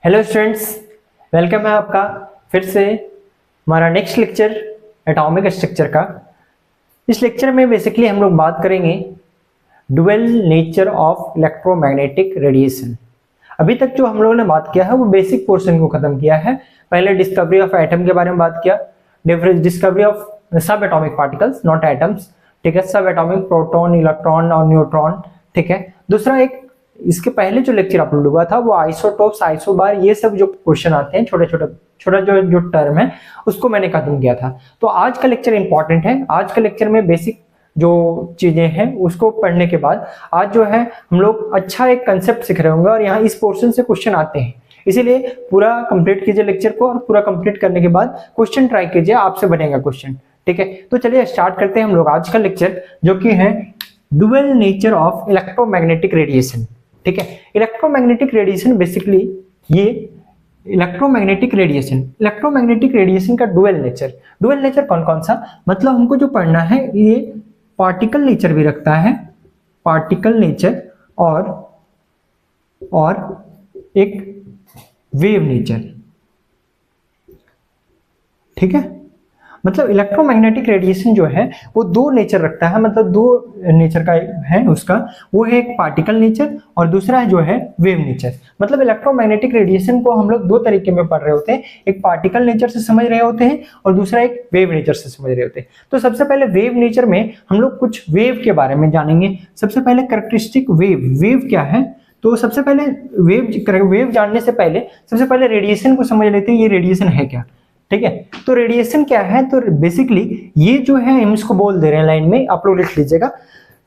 Hello students, welcome है आपका फिर से हमारा नेक्स्ट लेक्चर एटॉमिक स्ट्रक्चर का। इस लेक्चर में बेसिकली हम लोग बात करेंगे dual nature of electromagnetic radiation. अभी तक जो हम लोगों ने बात किया है वो बेसिक पोर्शन को खत्म किया है। पहले डिस्कवरी ऑफ एटम के बारे में बात किया, डिस्कवरी ऑफ सब एटॉमिक पार्टिकल्स नॉट एटम्स, ठीक है, सब एटॉमिक प्रोटॉन, इलेक्ट्रॉन और न्यूट्रॉन, ठीक है। दूसरा एक इसके पहले जो लेक्चर अपलोड हुआ था वो आइसोटोप्स, आइसोबार, ये सब जो क्वेश्चन आते हैं छोटा जो टर्म है उसको मैंने खत्म किया था। तो आज का लेक्चर इंपॉर्टेंट है। आज का लेक्चर में बेसिक जो चीजें हैं उसको पढ़ने के बाद आज जो है हम लोग अच्छा एक कंसेप्ट सीख रहे होंगे और यहाँ इस पोर्शन से क्वेश्चन आते हैं, इसीलिए पूरा कंप्लीट कीजिए लेक्चर को और पूरा कंप्लीट करने के बाद क्वेश्चन ट्राई कीजिए, आपसे बनेगा क्वेश्चन, ठीक है। तो चलिए स्टार्ट करते हैं हम लोग आज का लेक्चर, जो कि है dual nature of electromagnetic radiation, ठीक है। इलेक्ट्रोमैग्नेटिक रेडिएशन बेसिकली ये इलेक्ट्रोमैग्नेटिक रेडिएशन का डुअल नेचर कौन कौन सा, मतलब हमको जो पढ़ना है ये पार्टिकल नेचर भी रखता है, पार्टिकल नेचर और एक वेव नेचर, ठीक है। मतलब इलेक्ट्रोमैग्नेटिक रेडिएशन जो है वो दो नेचर रखता है, मतलब दो नेचर का है उसका, वो है एक पार्टिकल नेचर और दूसरा जो है वेव नेचर। मतलब इलेक्ट्रोमैग्नेटिक रेडिएशन को हम लोग दो तरीके में पढ़ रहे होते हैं, एक पार्टिकल नेचर से समझ रहे होते हैं और दूसरा एक वेव नेचर से समझ रहे होते हैं। तो सबसे पहले वेव नेचर में हम लोग कुछ वेव के बारे में जानेंगे। सबसे पहले कैरेक्टरिस्टिक वेव क्या है, तो सबसे पहले वेव जानने से पहले सबसे पहले रेडिएशन को समझ लेते हैं, ये रेडिएशन है क्या, ठीक है। तो रेडिएशन क्या है, तो बेसिकली ये जो है हम इसको बोल दे रहे हैं लाइन में, आप लोग लिख लीजिएगा,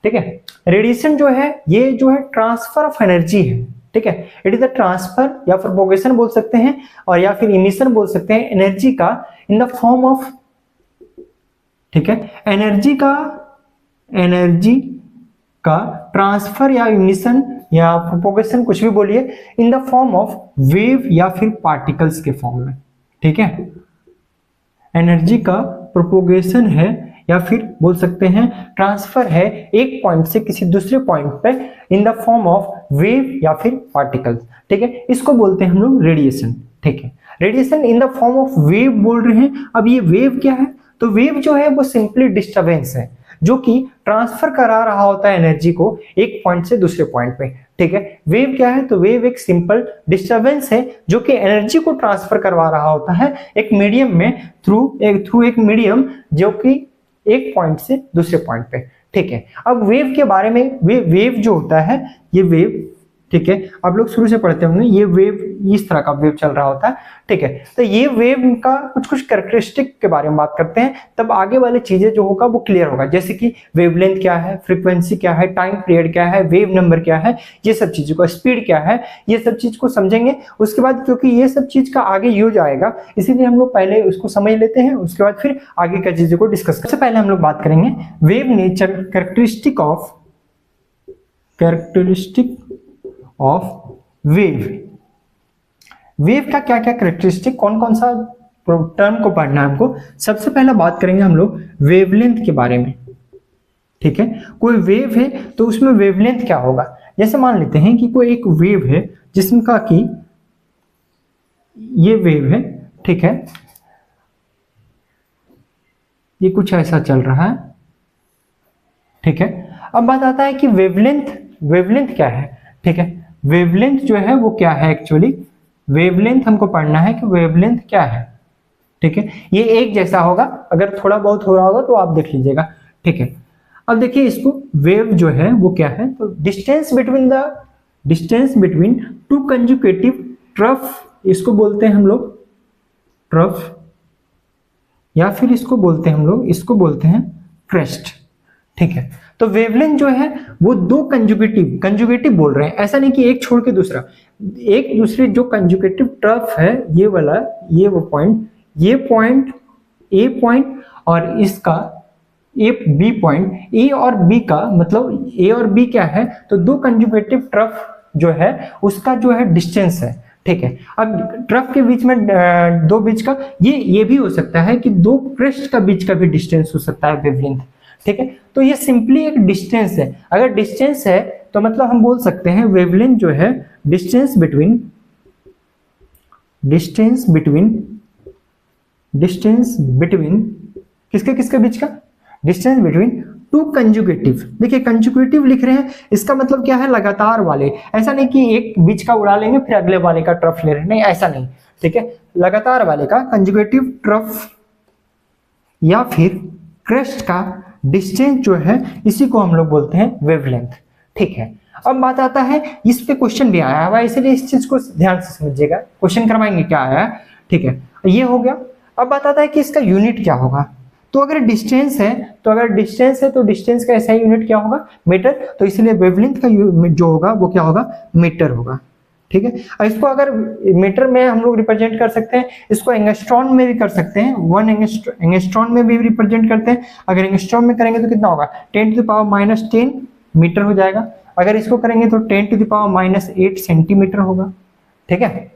ठीक है। रेडिएशन जो है ये जो है ट्रांसफर ऑफ एनर्जी है, ठीक है। इट इज द ट्रांसफर या प्रोपोगेशन बोल सकते हैं और या फिर इमिशन बोल सकते हैं एनर्जी का इन द फॉर्म ऑफ, ठीक है, एनर्जी का ट्रांसफर या इमिशन या प्रोपोगेशन कुछ भी बोलिए in the form of wave या फिर पार्टिकल्स के फॉर्म में, ठीक है। एनर्जी का प्रोपोगेशन है या फिर बोल सकते हैं ट्रांसफर है एक पॉइंट से किसी दूसरे पॉइंट पे in the form of wave या फिर पार्टिकल्स, ठीक है। इसको बोलते हैं हम लोग रेडिएशन, ठीक है। Radiation in the form of wave बोल रहे हैं। अब ये वेव क्या है, तो वेव जो है वो सिंपली डिस्टर्बेंस है जो कि ट्रांसफर करा रहा होता है एनर्जी को एक पॉइंट से दूसरे पॉइंट पे, ठीक है। वेव क्या है, तो वेव एक सिंपल डिस्टर्बेंस है जो कि एनर्जी को ट्रांसफर करवा रहा होता है एक मीडियम में, थ्रू एक मीडियम जो कि एक पॉइंट से दूसरे पॉइंट पे, ठीक है। अब वेव के बारे में, वेव जो होता है ये वेव, ठीक है, आप लोग शुरू से पढ़ते होंगे, ये वेव इस तरह का वेव चल रहा होता है, ठीक है। तो ये वेव का कुछ कैरेक्टरिस्टिक के बारे में बात करते हैं, तब आगे वाली चीजें जो होगा वो क्लियर होगा, जैसे कि वेवलेंथ क्या है, फ्रीक्वेंसी क्या है, टाइम पीरियड क्या है, वेव नंबर क्या है, ये सब चीजों का स्पीड क्या है, ये सब चीज को समझेंगे। उसके बाद क्योंकि ये सब चीज का आगे यूज आएगा इसीलिए हम लोग पहले उसको समझ लेते हैं, उसके बाद फिर आगे का चीजों को डिस्कस। सबसे पहले हम लोग बात करेंगे wave nature, characteristic of wave का क्या क्या कैरेक्टरिस्टिक, कौन कौन सा टर्म को पढ़ना है हमको। सबसे पहले बात करेंगे हम लोग वेवलेंथ के बारे में, ठीक है। कोई वेव है तो उसमें वेवलेंथ क्या होगा, जैसे मान लेते हैं कि कोई एक वेव है जिसका कि ये वेव है, ठीक है, ये कुछ ऐसा चल रहा है, ठीक है। अब बात आता है कि वेवलेंथ क्या है, ठीक है। वेवलेंथ जो है वो क्या है, एक्चुअली वेवलेंथ हमको पढ़ना है कि वेवलेंथ क्या है, ठीक है। ये एक जैसा होगा, अगर थोड़ा बहुत हो रहा होगा तो आप देख लीजिएगा, ठीक है। अब देखिए इसको वेव जो है वो क्या है, तो distance between two conjugative trough, इसको बोलते हैं हम लोग ट्रफ, या फिर इसको बोलते हैं क्रेस्ट, ठीक है। तो वेवलेंथ जो है वो दो कंजुगेटिव बोल रहे हैं, ऐसा नहीं कि एक छोड़ के दूसरा, एक दूसरे जो कंजुगेटिव ट्रफ है ये वाला, ये पॉइंट ए पॉइंट और इसका बी पॉइंट, ए और बी का मतलब ए और बी क्या है, तो दो कंजुगेटिव ट्रफ जो है उसका जो है डिस्टेंस है, ठीक है। अब ट्रफ के बीच में दो बीच का ये भी हो सकता है कि दो क्रेस्ट का बीच का भी डिस्टेंस हो सकता है वेवलेंथ, ठीक है। तो ये सिंपली एक डिस्टेंस है, अगर डिस्टेंस है तो मतलब हम बोल सकते हैं वेवलेंथ जो है डिस्टेंस बिटवीन डिस्टेंस बिटवीन किसके किसके बीच का, डिस्टेंस बिटवीन टू कंजुगेटिव। देखिए कंजुगेटिव लिख रहे हैं, इसका मतलब क्या है, लगातार वाले। ऐसा नहीं कि एक बीच का उड़ा लेंगे फिर अगले वाले का ट्रफ ले रहे हैं, नहीं ऐसा नहीं, ठीक है। लगातार वाले का कंजुगेटिव ट्रफ या फिर क्रेस्ट का डिस्टेंस जो है इसी को हम लोग बोलते हैं वेवलेंथ, ठीक है। अब बात आता है, इस पे क्वेश्चन भी आया हुआ, इसलिए इस चीज को ध्यान से समझिएगा, क्वेश्चन करवाएंगे क्या आया है, ठीक है। ये हो गया। अब बात आता है कि इसका यूनिट क्या होगा। तो अगर डिस्टेंस है तो डिस्टेंस का ऐसा यूनिट क्या होगा, मीटर। तो इसलिए वेवलेंथ का जो होगा वो क्या होगा, मीटर होगा, ठीक है। और इसको अगर मीटर में हम लोग रिप्रेजेंट कर सकते हैं, इसको एंगस्ट्रॉन में भी कर सकते हैं, 1 एंगस्ट्रॉन में भी रिप्रेजेंट करते हैं। अगर एंगस्ट्रॉन में करेंगे तो कितना होगा, 10⁻⁻10 मीटर हो जाएगा। अगर इसको करेंगे तो 10⁻⁻8 सेंटीमीटर होगा, ठीक है।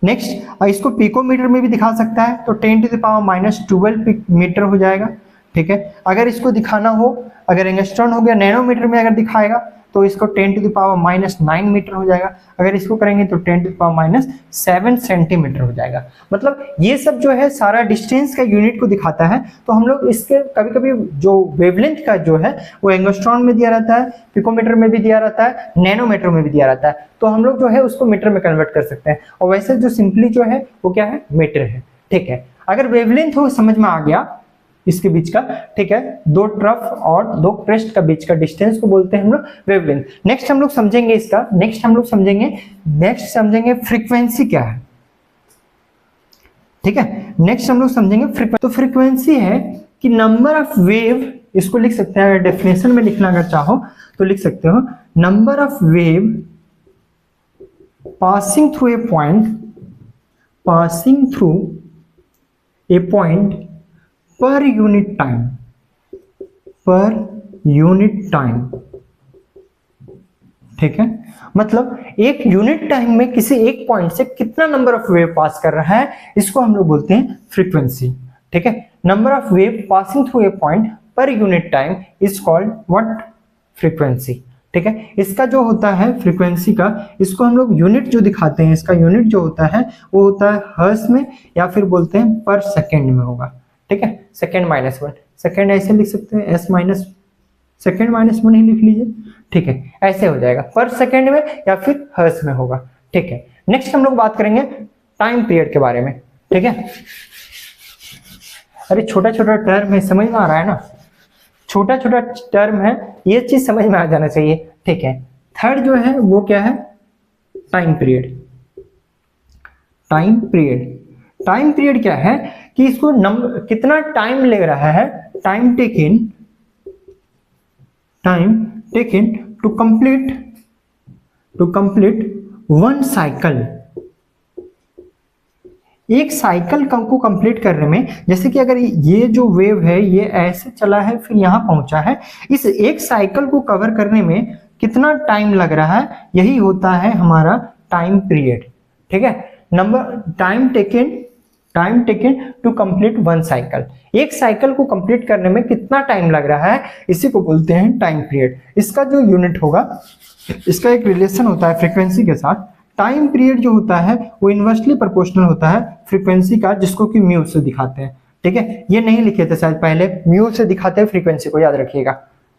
नेक्स्ट इसको पिकोमीटर में भी दिखा सकता है, तो 10⁻12 मीटर हो जाएगा, ठीक है। अगर इसको दिखाना हो, अगर एंगस्ट्रॉन हो गया, नैनोमीटर में अगर दिखाएगा तो इसको 10⁻⁹ मीटर हो जाएगा। अगर इसको करेंगे तो 10⁻7 सेंटीमीटर हो जाएगा। मतलब ये सब जो है सारा डिस्टेंस का यूनिट को दिखाता है। तो हम लोग इसके कभी कभी जो वेवलेंथ का जो है वो एंगस्ट्रॉन में दिया रहता है, पिकोमीटर में भी दिया रहता है, नैनोमीटर में भी दिया रहता है। तो हम लोग जो है उसको मीटर में कन्वर्ट कर सकते हैं। और वैसे जो सिंपली जो है वो क्या है, मीटर है, ठीक है। अगर वेवलेंथ हो समझ में आ गया इसके बीच का, ठीक है, दो ट्रफ और दो क्रेस्ट का बीच का डिस्टेंस को बोलते हैं हम लोग वेवलेंथ। नेक्स्ट हम लोग समझेंगे फ्रीक्वेंसी क्या है, ठीक है। नेक्स्ट हम लोग समझेंगे फ्रीक्वेंसी। तो फ्रीक्वेंसी है कि नंबर ऑफ वेव, इसको लिख सकते हैं, अगर डेफिनेशन में लिखना अगर चाहो तो लिख सकते हो, number of wave passing through a point per unit time, ठीक है। मतलब एक यूनिट टाइम में किसी एक पॉइंट से कितना नंबर ऑफ वेव पास कर रहा है, इसको हम लोग बोलते हैं फ्रीक्वेंसी, ठीक है। Number of wave passing through a point per unit time is called what, frequency, ठीक है। इसका जो होता है फ्रीक्वेंसी का, इसको हम लोग यूनिट जो दिखाते हैं, इसका यूनिट जो होता है वो होता है हर्ट्ज में, या फिर बोलते हैं पर सेकेंड में होगा, ठीक है। सेकेंड -1, सेकेंड ऐसे लिख सकते हैं, सेकेंड -1 ही लिख लीजिए, ठीक है। ऐसे हो जाएगा, पर सेकेंड में या फिर हर्ट्ज में होगा, ठीक है। नेक्स्ट हम लोग बात करेंगे टाइम पीरियड के बारे में, ठीक है। अरे छोटा छोटा टर्म है, समझ में आ रहा है ना, छोटा छोटा टर्म है, ये चीज समझ में आ जाना चाहिए, ठीक है। थर्ड जो है वो क्या है, टाइम पीरियड। टाइम पीरियड क्या है कि इसको कितना टाइम ले रहा है, time taken to complete one cycle. एक साइकिल को कंप्लीट करने में, जैसे कि अगर ये जो वेव है ये ऐसे चला है फिर यहां पहुंचा है, इस एक साइकिल को कवर करने में कितना टाइम लग रहा है, यही होता है हमारा टाइम पीरियड, ठीक है। Time taken to complete one cycle, एक साइकिल को कंप्लीट करने में कितना टाइम लग रहा है, इसी को बोलते हैं टाइम पीरियड। इसका जो यूनिट होगा, इसका एक रिलेशन होता है फ्रीक्वेंसी के साथ। टाइम पीरियड जो होता है वो इनवर्सली प्रोपोर्शनल होता है फ्रीक्वेंसी का, जिसको कि म्यू से दिखाते हैं, ठीक है। ये नहीं लिखे थे शायद पहले, म्यू से दिखाते हैं फ्रीक्वेंसी को, याद रखिएगा,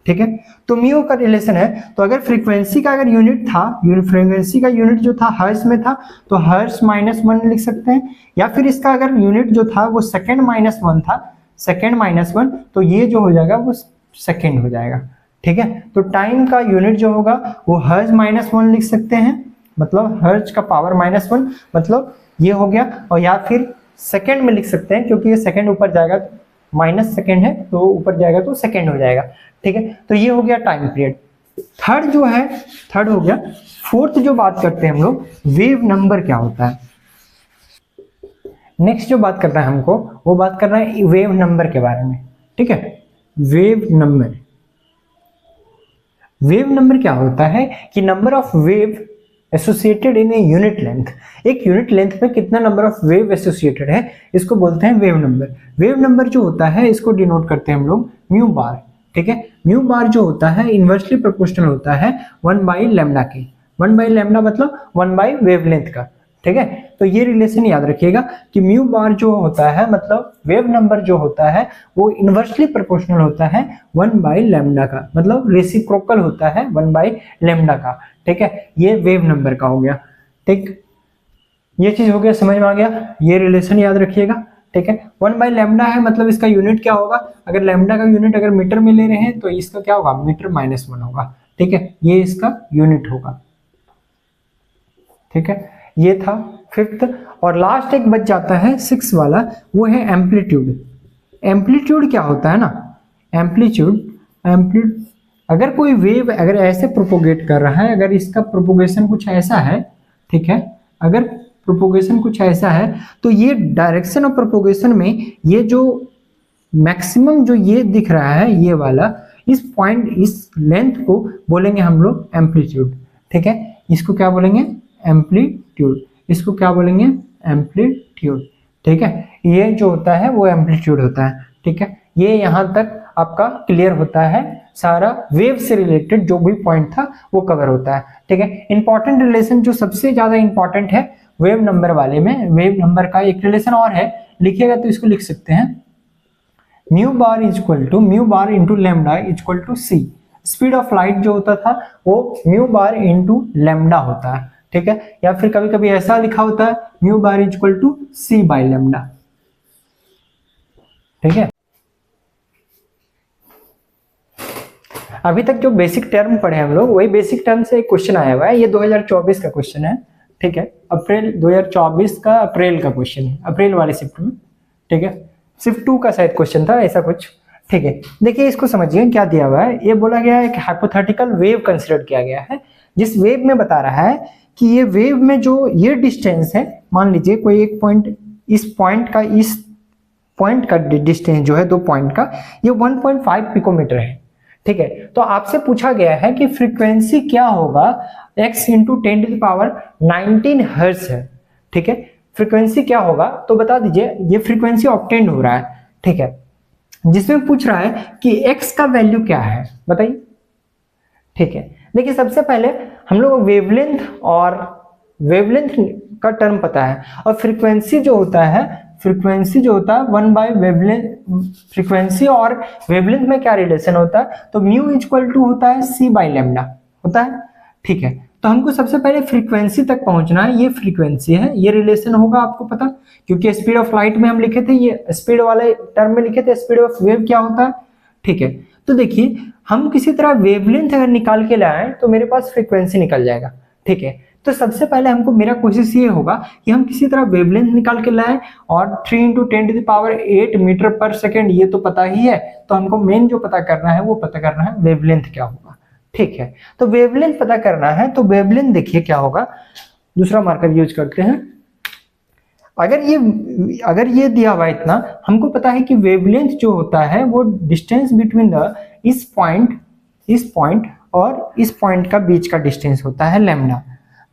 ठीक है। तो म्यू का रिलेशन है। तो अगर फ्रीक्वेंसी का अगर यूनिट था, फ्रीक्वेंसी का यूनिट जो था हर्ट्ज में था, तो हर्ट्ज -1 लिख सकते हैं, या फिर इसका अगर यूनिट जो था वो सेकेंड -1 था, सेकेंड -1, तो ये जो हो जाएगा वो सेकेंड हो जाएगा, ठीक है। तो टाइम का यूनिट जो होगा वो हर्ट्ज -1 लिख सकते हैं, मतलब हर्ट्ज का पावर -1, मतलब ये हो गया। और या फिर सेकेंड में लिख सकते हैं, क्योंकि ये सेकेंड ऊपर जाएगा, माइनस सेकेंड है तो ऊपर जाएगा तो सेकेंड हो जाएगा, ठीक है। तो ये हो गया टाइम पीरियड। थर्ड हो गया। फोर्थ जो बात करते हैं हम लोग, वेव नंबर क्या होता है। नेक्स्ट जो बात करना है हमको, वो बात करना है वेव नंबर के बारे में, ठीक है। वेव नंबर क्या होता है कि number of wave associated in a unit length, एक यूनिट लेंथ में कितना नंबर ऑफ वेव एसोसिएटेड है, इसको बोलते हैं वेव नंबर। वेव नंबर जो होता है इसको डिनोट करते हैं हम लोग म्यू बार, ठीक है। म्यू बार जो होता है इनवर्सली प्रोपोर्शनल होता है 1/λ के। 1/λ मतलब 1 वेवलेंथ का, ठीक है। तो ये रिलेशन याद रखिएगा कि म्यू बार जो होता है मतलब वेव नंबर जो होता है वो इनवर्सली प्रोपोर्शनल होता है 1/λ का, मतलब रेसिप्रोकल होता है 1/λ का, ठीक है। ये वेव नंबर का हो गया, ठीक। ये चीज हो गया, समझ में आ गया, ये रिलेशन याद रखिएगा, ठीक है। 1/λ है मतलब इसका यूनिट क्या होगा, अगर लैम्डा का यूनिट अगर मीटर में ले रहे हैं तो इसका क्या होगा, मीटर -1 होगा, ठीक है। ये इसका यूनिट होगा, ठीक है। ये था 5th। और लास्ट एक बच जाता है 6 वाला, वो है एम्पलीट्यूड। एम्पलीट्यूड क्या होता है ना, एम्पलीट्यूड अगर कोई वेव अगर ऐसे प्रोपोगेट कर रहा है, अगर इसका प्रोपोगेशन कुछ ऐसा है, ठीक है, अगर प्रोपोगेशन कुछ ऐसा है तो ये डायरेक्शन ऑफ प्रोपोगेशन में ये जो मैक्सिमम जो ये दिख रहा है ये वाला, इस पॉइंट इस लेंथ को बोलेंगे हम लोग एम्पलीट्यूड, ठीक है। इसको क्या बोलेंगे, एम्पलीट्यूड। इसको क्या बोलेंगे, एम्पलीट्यूड, ठीक है। ये जो होता है वो एम्पलीट्यूड होता है, ठीक है। ये यहाँ तक आपका क्लियर होता है, सारा वेव से रिलेटेड जो भी पॉइंट था वो कवर होता है, ठीक है। इंपॉर्टेंट रिलेशन जो सबसे ज्यादा इंपॉर्टेंट है वेव नंबर वाले में, वेव नंबर का एक रिलेशन और है, लिखिएगा तो इसको लिख सकते हैं, mu bar into lambda equal to C. Speed of light जो होता था वो म्यू बार इंटू लैम्डा होता है, ठीक है। या फिर कभी कभी ऐसा लिखा होता है mu bar equal to c/λ, ठीक है। अभी तक जो बेसिक टर्म पढ़े हम लोग वही बेसिक टर्म से एक क्वेश्चन आया हुआ है, ये 2024 का क्वेश्चन है, ठीक है। अप्रैल 2024 का अप्रैल का क्वेश्चन है, अप्रैल वाले शिफ्ट में, ठीक है। शिफ्ट 2 का शायद क्वेश्चन था ऐसा कुछ, ठीक है। देखिए इसको समझिए क्या दिया हुआ है, ये बोला गया है कि हाइपोथेटिकल वेव कंसिडर किया गया है, जिस वेव में बता रहा है कि ये वेव में जो ये डिस्टेंस है, मान लीजिए कोई एक पॉइंट, इस पॉइंट का डिस्टेंस जो है 2 पॉइंट का, ये 1.5 पिकोमीटर है, ठीक है। तो आपसे पूछा गया है कि फ्रीक्वेंसी क्या होगा, x × 10⁻19 हर्ट्ज है, ठीक है। फ्रीक्वेंसी क्या होगा तो बता दीजिए, ये फ्रीक्वेंसी ऑब्टेन्ड हो रहा है, ठीक है। जिसमें पूछ रहा है कि x का वैल्यू क्या है बताइए, ठीक है। देखिए सबसे पहले हम लोग वेवलेंथ का टर्म पता है, और फ्रीक्वेंसी जो होता है 1/वेवलेंथ, फ्रीक्वेंसी और वेवलेंथ में क्या रिलेशन होता है, तो म्यू इक्वल टू होता है c/λ होता है, ठीक है। तो हमको सबसे पहले फ्रीक्वेंसी तक पहुंचना है, ये फ्रीक्वेंसी है, ये रिलेशन होगा आपको पता, क्योंकि स्पीड ऑफ लाइट में हम लिखे थे, ये स्पीड वाले टर्म में लिखे थे स्पीड ऑफ वेव क्या होता है, ठीक है। तो देखिए हम किसी तरह वेवलेंथ अगर निकाल के लाए तो मेरे पास फ्रीक्वेंसी निकल जाएगा, ठीक है। तो सबसे पहले हमको, मेरा कोशिश ये होगा कि हम किसी तरह वेवलेंथ निकाल के लाएं, और 3 × 10⁸ मीटर पर सेकेंड ये तो पता ही है, तो हमको मेन जो पता करना है वो पता करना है वेवलेंथ क्या होगा, ठीक है। तो वेवलेंथ पता करना है, तो वेवलेंथ देखिए क्या होगा, दूसरा मार्कर यूज करते हैं। अगर ये दिया हुआ इतना, हमको पता है कि वेवलेंथ जो होता है वो डिस्टेंस बिटवीन इस पॉइंट और इस पॉइंट का बीच का डिस्टेंस होता है लैम्डा,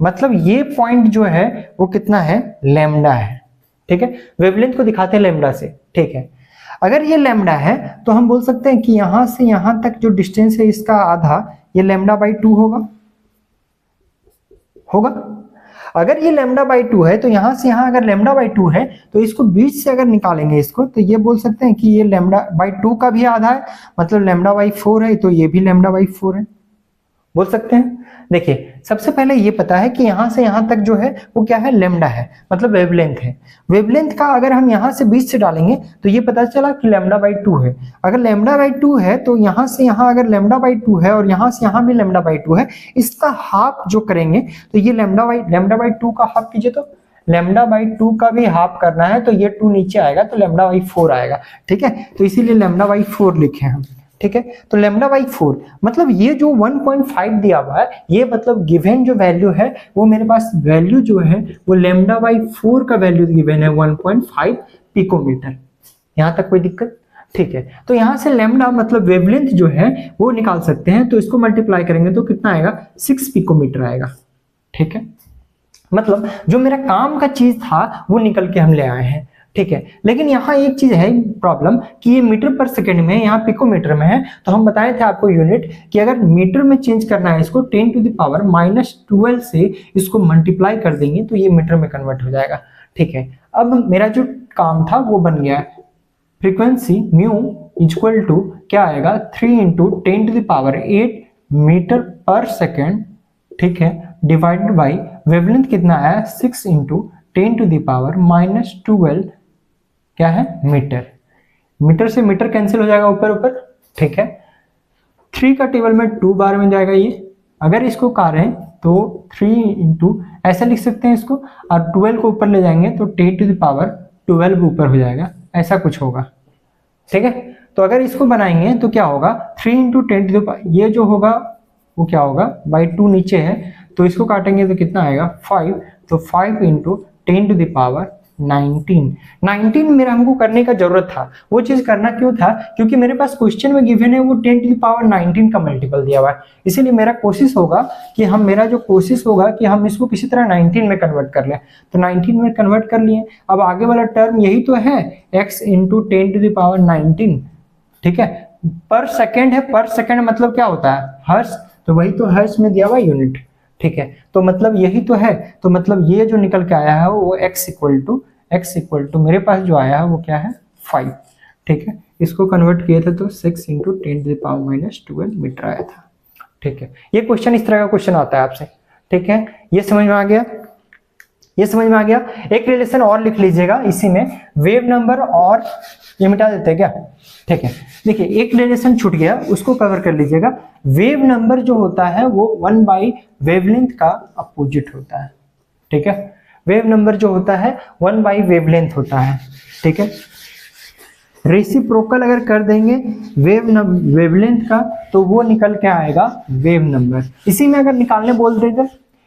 मतलब ये पॉइंट जो है वो कितना है, लैम्डा है, ठीक है। वेवलेंथ को दिखाते हैं लैम्डा से, ठीक है। अगर ये लैम्डा है तो हम बोल सकते हैं कि यहां से यहां तक जो डिस्टेंस है इसका आधा, ये λ/2 होगा। अगर ये λ/2 है तो यहां से यहां अगर λ/2 है तो इसको बीच से अगर निकालेंगे इसको, तो ये बोल सकते हैं कि ये λ/2 का भी आधा है, मतलब λ/4 है, तो ये भी λ/4 है, बोल सकते हैं। देखिए सबसे पहले ये पता है कि यहां से यहां तक जो है वो क्या है, लैम्डा है, मतलब वेवलेंथ है। वेवलेंथ का अगर हम यहां से बीच से डालेंगे तो ये पता चला कि λ/2 है। अगर λ/2 है तो यहां से यहां अगर λ/2 है और यहां से यहां भी λ/2 है, इसका हाफ जो करेंगे तो ये λ/2 का हाफ कीजिए, तो λ/2 का भी हाफ करना है, तो ये 2 नीचे आएगा तो λ/4 आएगा, ठीक है। तो इसीलिए λ/4 लिखे हम, ठीक है। तो λ/4 मतलब ये जो 1.5 दिया हुआ है, ये मतलब गिवन जो वैल्यू है वो मेरे पास वैल्यू जो है वो λ/4 का वैल्यू गिवन है 1.5 पिकोमीटर। यहां तक कोई दिक्कत, ठीक है। तो यहां से लैम्डा मतलब वेवलेंथ जो है वो निकाल सकते हैं, तो इसको मल्टीप्लाई करेंगे तो कितना आएगा, 6 पिकोमीटर आएगा, ठीक है। मतलब जो मेरा काम का चीज था वो निकल के हम ले आए हैं, ठीक है। लेकिन यहाँ एक चीज है प्रॉब्लम कि ये मीटर पर सेकेंड में है, यहाँ पिकोमीटर में है। तो हम बताए थे आपको यूनिट कि अगर मीटर में चेंज करना है इसको 10⁻⁻12 से इसको मल्टीप्लाई कर देंगे तो ये मीटर में कन्वर्ट हो जाएगा। ठीक है, अब मेरा जो काम था वो बन गया। फ्रीक्वेंसी म्यू इक्वल टू क्या आएगा 3 × 10⁸ मीटर पर सेकेंड, ठीक है, डिवाइडेड बाई वेवलेंथ कितना आया 6 × 10⁻⁻12 क्या है मीटर। मीटर से मीटर कैंसिल हो जाएगा ऊपर ऊपर, ठीक है। 3 का टेबल में 2 बार में जाएगा ये। अगर इसको करें तो 3 × ऐसा लिख सकते हैं इसको, और 12 को ऊपर ले जाएंगे तो 10⁻12 ऊपर हो जाएगा, ऐसा कुछ होगा, ठीक है। तो अगर इसको बनाएंगे तो क्या होगा 3 × 10⁻, ये जो होगा वो क्या होगा बाई 2 नीचे है, तो इसको काटेंगे तो कितना आएगा 5, तो 5 × 10⁻19। 19 मेरा हमको करने का जरूरत था। वो चीज करना क्यों था, क्योंकि मेरे पास क्वेश्चन में गिवन है वो 10⁻19 का मल्टीपल दिया हुआ है। इसीलिए मेरा कोशिश होगा कि हम इसको किसी तरह 19 में कन्वर्ट कर लें। तो 19 में कन्वर्ट कर लिए। अब आगे वाला टर्म यही तो है x × 10⁻19, ठीक है। पर सेकेंड है, पर सेकेंड मतलब क्या होता है हर्ट्ज, तो वही तो हर्ट्ज में दिया हुआ यूनिट, ठीक है। तो मतलब यही तो है, तो मतलब ये जो निकल के आया है वो x इक्वल टू मेरे पास जो आया है वो क्या है 5, ठीक है। इसको कन्वर्ट किए थे तो 6 × 10⁻12 मीटर आया था, ठीक है। ये क्वेश्चन इस तरह का क्वेश्चन आता है आपसे, ठीक है। ये समझ में आ गया, ये समझ में आ गया। एक रिलेशन और लिख लीजिएगा इसी में, वेव नंबर और ये मिटा देते हैं क्या, ठीक है। देखिए एक रिलेशन छूट गया, उसको कवर कर लीजिएगा। वेव नंबर जो होता है वो 1 वेवलेंथ का अपोजिट होता है, ठीक है। वेव नंबर जो होता है 1 वेवलेंथ होता है, ठीक है। रेसिप्रोकल अगर कर देंगे वेवलेंथ का तो वो निकल के आएगा वेव नंबर। इसी में अगर निकालने बोल देते,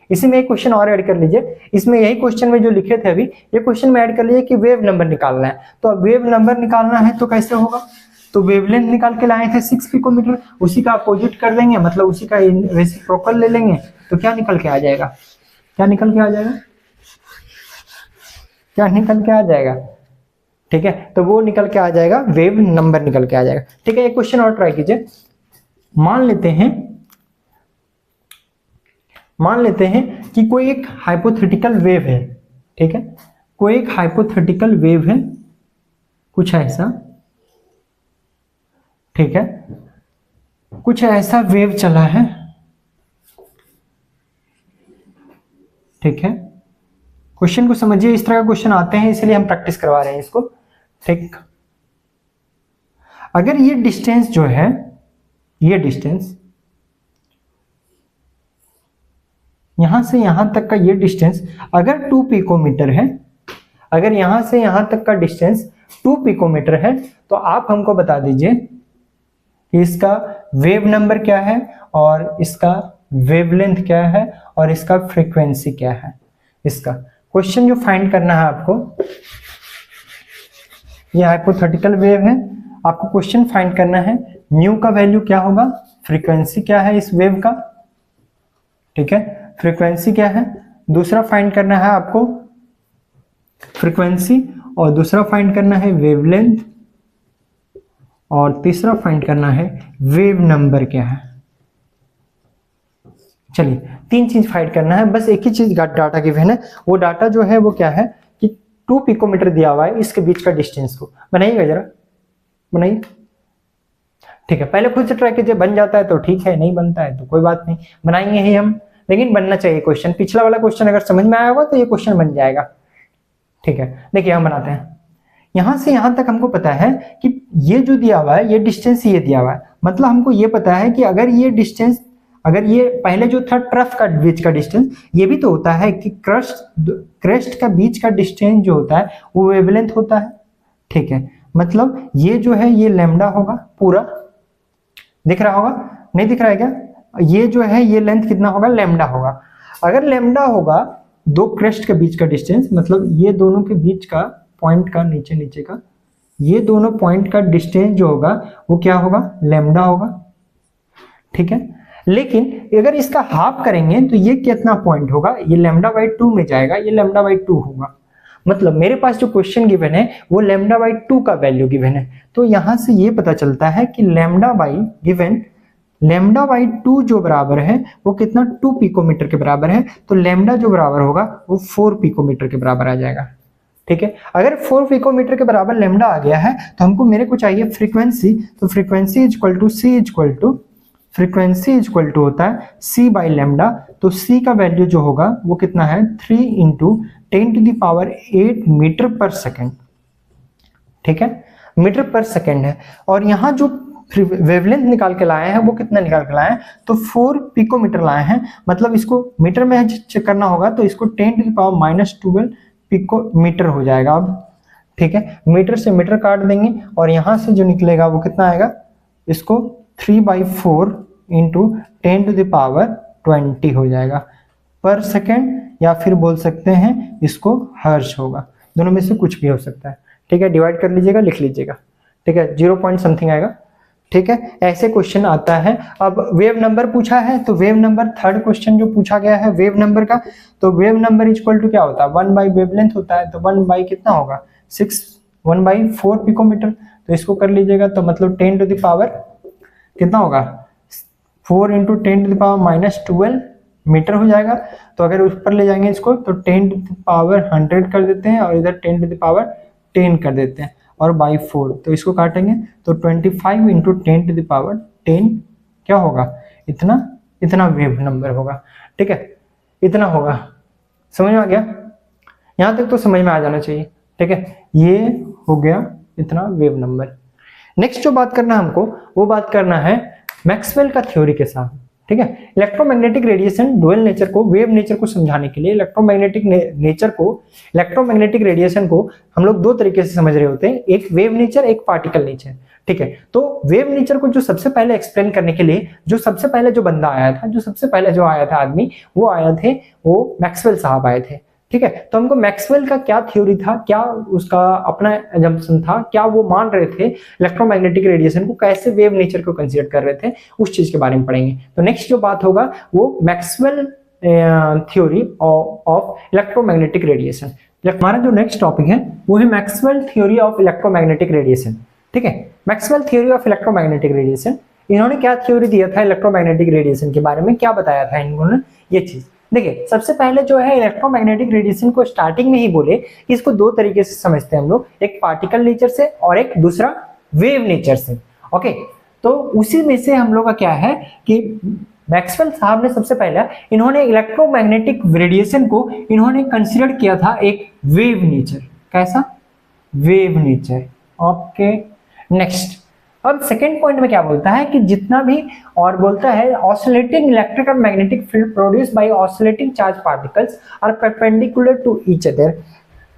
इसी में एक क्वेश्चन और ऐड कर लीजिए। इसमें यही क्वेश्चन में जो लिखे थे अभी, ये क्वेश्चन में ऐड कर लीजिए कि वेव नंबर निकालना है। तो अब वेव नंबर निकालना है तो कैसे होगा, तो वेवलेंथ निकाल के लाए थे 6 पिकोमीटर, उसी का अपोजिट कर देंगे, मतलब उसी का रेसिप्रोकल ले लेंगे, तो क्या निकल के आ जाएगा, क्या निकल के आ जाएगा, क्या निकल के आ जाएगा, ठीक है। तो वो निकल के आ जाएगा वेव नंबर निकल के आ जाएगा, ठीक है। एक क्वेश्चन और ट्राई कीजिए। मान लेते हैं कि कोई एक हाइपोथेटिकल वेव है, ठीक है। कोई एक हाइपोथेटिकल वेव है कुछ ऐसा, ठीक है। कुछ ऐसा वेव चला है, ठीक है। क्वेश्चन को समझिए, इस तरह का क्वेश्चन आते हैं इसलिए हम प्रैक्टिस करवा रहे हैं इसको, ठीक। अगर ये डिस्टेंस जो है, ये डिस्टेंस यहां से यहां तक का ये डिस्टेंस अगर 2 पिकोमीटर है, अगर यहां से यहां तक का डिस्टेंस 2 पिकोमीटर है, तो आप हमको बता दीजिए कि इसका वेव नंबर क्या है और इसका वेवलेंथ क्या है और इसका फ्रीक्वेंसी क्या है। इसका क्वेश्चन जो फाइंड करना है आपको, ये हाइपोथेटिकल वेव है, आपको क्वेश्चन फाइंड करना है म्यू का वैल्यू क्या होगा, फ्रीक्वेंसी क्या है इस वेव का, ठीक है, फ्रीक्वेंसी क्या है। दूसरा फाइंड करना है आपको फ्रीक्वेंसी, और दूसरा फाइंड करना है वेवलेंथ, और तीसरा फाइंड करना है वेव नंबर क्या है। चलिए 3 चीज फाइंड करना है, बस एक ही चीज डाटा गिवन है। वो डाटा जो है वो क्या है कि 2 पिकोमीटर दिया हुआ है, इसके बीच का डिस्टेंस को बनाइएगा, जरा बनाइए, ठीक है। पहले खुद से ट्राई कीजिए, बन जाता है तो ठीक है, नहीं बनता है तो कोई बात नहीं, बनाएंगे ही हम, लेकिन बनना चाहिए क्वेश्चन। पिछला वाला क्वेश्चन अगर समझ में आया होगा तो ये क्वेश्चन बन जाएगा, ठीक है। देखिए हम बनाते हैं, यहां से यहां तक हमको पता है कि ये जो दिया हुआ है ये डिस्टेंस ये दिया हुआ है, मतलब हमको ये पता है कि अगर ये डिस्टेंस, अगर ये पहले जो था ट्रफ का बीच का डिस्टेंस, ये भी तो होता है कि क्रेस्ट का बीच का डिस्टेंस जो होता है वो वेवलेंथ होता है, ठीक है। मतलब ये जो है ये लैम्डा होगा, पूरा दिख रहा होगा, नहीं दिख रहा है क्या, ये जो है ये लेंथ कितना होगा लैम्डा होगा। अगर लैम्डा होगा 2 क्रेस्ट के बीच का डिस्टेंस, मतलब ये दोनों के बीच का पॉइंट का नीचे का ये दोनों पॉइंट का डिस्टेंस जो होगा वो क्या होगा लैम्डा होगा, ठीक है। लेकिन अगर इसका हाफ करेंगे तो ये कितना पॉइंट होगा, ये लैम्डा बाई 2 में जाएगा, ये लैम्डा बाई 2 होगा। मतलब मेरे पास जो क्वेश्चन गिवन है वो λ/2 का वैल्यू गिवन है, तो यहां से ये पता चलता है कि λ/2 जो बराबर है वो कितना 2 पिकोमीटर के बराबर है, तो लैम्डा जो बराबर होगा वो 4 पिकोमीटर के बराबर आ जाएगा। ठीक है, अगर 4 पिकोमीटर के बराबर लैम्डा आ गया है तो हमको मेरे को चाहिए फ्रीक्वेंसी, तो फ्रीक्वेंसी इक्वल टू होता है c बाई लैम्डा, तो c का वैल्यू जो होगा वो कितना है 3 इंटू 10⁸ मीटर पर सेकेंड। ठीक है, मीटर पर सेकेंड है, और यहाँ जो वेवलेंथ निकाल के लाए हैं वो कितना निकाल के लाए हैं, तो 4 पिकोमीटर लाए हैं, मतलब इसको मीटर में चेक करना होगा तो इसको 10⁻⁻12 पिकोमीटर हो जाएगा अब। ठीक है, मीटर से मीटर काट देंगे और यहां से जो निकलेगा वो कितना आएगा, इसको 3/4 इंटू 10⁻20 हो जाएगा पर सेकेंड, या फिर बोल सकते हैं इसको हर्ट्ज होगा, दोनों में से कुछ भी हो सकता है। ठीक है, डिवाइड कर लीजिएगा, लिख लीजिएगा। ठीक है, 0 पॉइंट समथिंग आएगा। ठीक है, ऐसे क्वेश्चन आता है। अब वेव नंबर पूछा है, तो वेव नंबर थर्ड क्वेश्चन जो पूछा गया है वेव नंबर का, तो वेव नंबर इक्वल टू क्या होता है 1 वेवलेंथ होता है, तो 1 कितना होगा 1/4 पिकोमीटर, तो इसको कर लीजिएगा, तो मतलब 10 कितना होगा 4 इंटू 10⁻⁻12 मीटर हो जाएगा। तो अगर ऊपर ले जाएंगे इसको तो 10⁻100 कर देते हैं और इधर 10⁻10 कर देते हैं और बाई 4, तो इसको काटेंगे तो 25 इंटू 10⁻10 क्या होगा, इतना वेव नंबर होगा। ठीक है, इतना होगा। समझ में आ गया? यहां तक तो समझ में आ जाना चाहिए। ठीक है, ये हो गया इतना वेव नंबर। नेक्स्ट जो बात करना है हमको, वो बात करना है मैक्सवेल का थ्योरी के साथ। ठीक है, इलेक्ट्रोमैग्नेटिक रेडिएशन डुअल नेचर को, वेव नेचर को समझाने के लिए इलेक्ट्रोमैग्नेटिक रेडिएशन को हम लोग दो तरीके से समझ रहे होते हैं, एक वेव नेचर, एक पार्टिकल नेचर। ठीक है, तो वेव नेचर को जो सबसे पहले एक्सप्लेन करने के लिए जो सबसे पहले जो बंदा आया था, जो सबसे पहले जो आया था आदमी, वो आया थे, वो मैक्सवेल साहब आए थे। ठीक है, तो हमको मैक्सवेल का क्या थ्योरी था, क्या उसका अपना एजम्पशन था, क्या वो मान रहे थे इलेक्ट्रोमैग्नेटिक रेडिएशन को, कैसे वेव नेचर को कंसीडर कर रहे थे, उस चीज के बारे में पढ़ेंगे। तो नेक्स्ट जो बात होगा वो Maxwell theory of electromagnetic radiation. हमारा जो नेक्स्ट टॉपिक है वो है Maxwell theory of electromagnetic radiation. ठीक है, Maxwell theory of electromagnetic radiation, इन्होंने क्या थ्योरी दिया था इलेक्ट्रोमैग्नेटिक रेडिएशन के बारे में, क्या बताया था इन्होंने, ये चीज देखिए। सबसे पहले जो है इलेक्ट्रोमैग्नेटिक रेडिएशन को स्टार्टिंग में ही बोले कि इसको दो तरीके से समझते हैं हम लोग, एक पार्टिकल नेचर से और एक दूसरा वेव नेचर से। ओके, तो उसी में से हम लोग का क्या है कि मैक्सवेल साहब ने सबसे पहले इन्होंने इलेक्ट्रोमैग्नेटिक रेडिएशन को इन्होंने कंसीडर किया था एक वेव नेचर। कैसा? Wave nature. ओके, नेक्स्ट अब सेकेंड पॉइंट में क्या बोलता है कि जितना भी, और बोलता है ऑसिलेटिंग इलेक्ट्रिक और magnetic field produced by oscillating charge particles are perpendicular to each other.